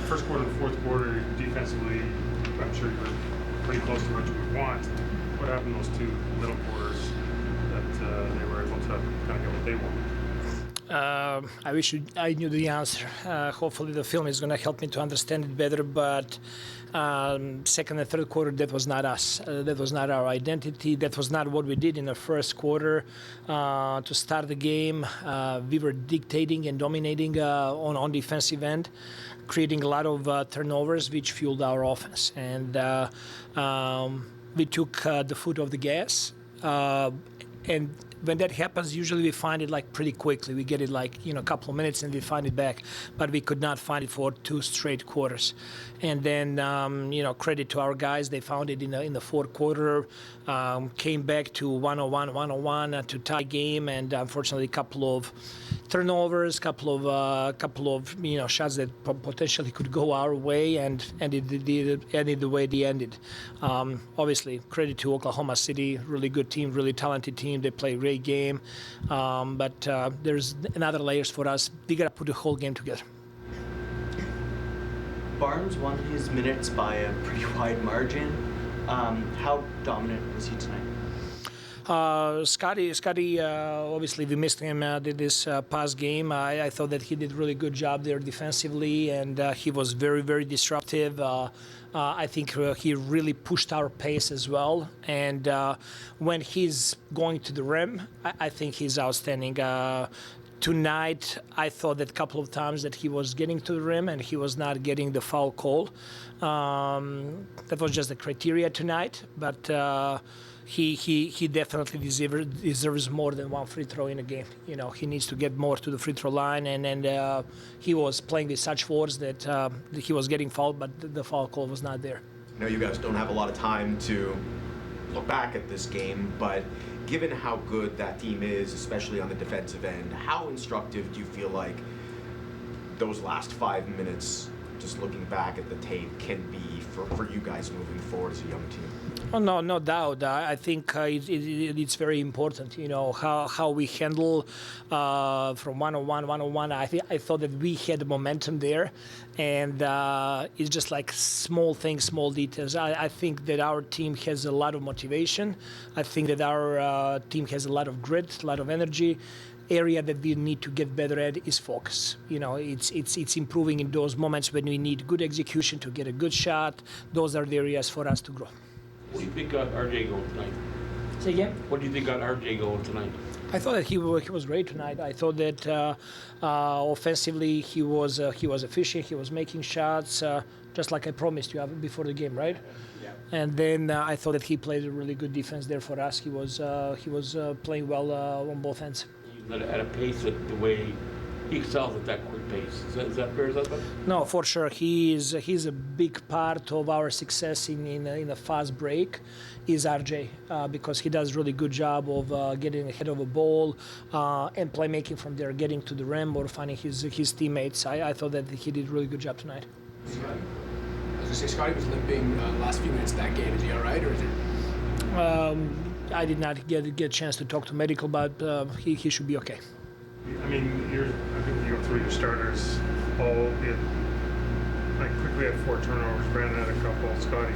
first quarter and fourth quarter, defensively, I'm sure you were pretty close to what you would want. What happened in those two middle quarters that they were able to kind of get what they wanted? I wish I knew the answer. Hopefully the film is going to help me to understand it better, but second and third quarter, that was not us. That was not our identity. That was not what we did in the first quarter. To start the game, we were dictating and dominating on defensive end, creating a lot of turnovers, which fueled our offense. And we took the foot off the gas. And when that happens, usually we find it like pretty quickly. We get it like, a couple of minutes and we find it back. But we could not find it for 2 straight quarters. And then, credit to our guys. They found it in the fourth quarter, came back to 101 to tie game. And unfortunately, a couple of turnovers, couple of shots that potentially could go our way, and it ended the way they ended. Obviously, credit to Oklahoma City, really good team, really talented team. They play a great game, but there's another layers for us. We gotta put the whole game together. Barnes won his minutes by a pretty wide margin. How dominant was he tonight? Scottie, obviously we missed him this past game. I thought that he did a really good job there defensively, and he was very, very disruptive. I think he really pushed our pace as well. And when he's going to the rim, I think he's outstanding. Tonight, I thought that a couple of times that he was getting to the rim and he was not getting the foul call. That was just the criteria tonight, but he definitely deserves more than one free throw in a game. He needs to get more to the free throw line, and he was playing with such force that he was getting fouled, but the foul call was not there. I know you guys don't have a lot of time to look back at this game, but given how good that team is, especially on the defensive end, how instructive do you feel like those last 5 minutes, just looking back at the tape, can be for you guys moving forward as a young team? Oh, no doubt. I think it's very important, how we handle from 101. I thought that we had the momentum there, and it's just like small things, small details. I think that our team has a lot of motivation. I think that our team has a lot of grit, a lot of energy. Area that we need to get better at is focus. It's improving in those moments when we need good execution to get a good shot. Those are the areas for us to grow. What do you think got RJ going tonight? Say again? What do you think got RJ going tonight? I thought that he was great tonight. I thought that offensively he was efficient. He was making shots, just like I promised you before the game, right? Yeah. And then I thought that he played a really good defense there for us. He was playing well on both ends. At a pace the way he excels at that quick pace. Is that fair? Is that fair? No, for sure. He's a big part of our success in a fast break is RJ, because he does a really good job of getting ahead of a ball and playmaking from there, getting to the rim or finding his teammates. I thought that he did a really good job tonight. I was going to say, Scottie was limping last few minutes of that game. Is he all right, or is it? I did not get a chance to talk to medical, but he should be okay. I think you go through your starters, all quickly had 4 turnovers, Brandon had a couple, Scottie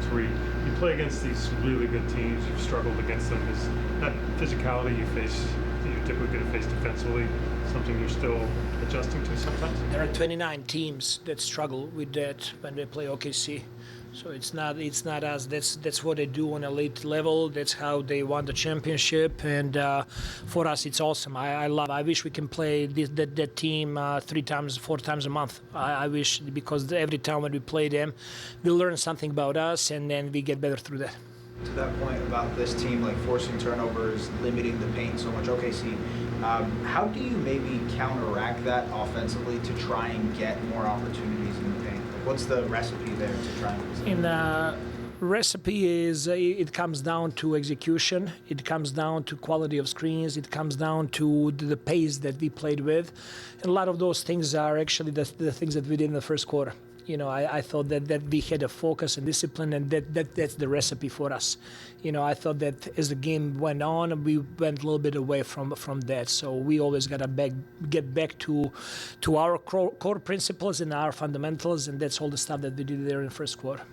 3. You play against these really good teams, you've struggled against them. Is that physicality you typically going to face defensively something you're still adjusting to sometimes? There are 29 teams that struggle with that when they play OKC. So it's not us. That's what they do on elite level. That's how they won the championship. And for us, it's awesome. I wish we can play that team 3 times, 4 times a month. I wish, because every time when we play them, we learn something about us, and then we get better through that. To that point about this team, like forcing turnovers, limiting the paint so much, OKC, how do you maybe counteract that offensively to try and get more opportunities in the paint? Like, what's the recipe there to try and? Recipe is it comes down to execution. It comes down to quality of screens. It comes down to the pace that we played with, and a lot of those things are actually the things that we did in the first quarter. I thought that we had a focus and discipline, and that's the recipe for us. I thought that as the game went on, we went a little bit away from that. So we always got to get back to our core principles and our fundamentals, and that's all the stuff that we did there in the first quarter.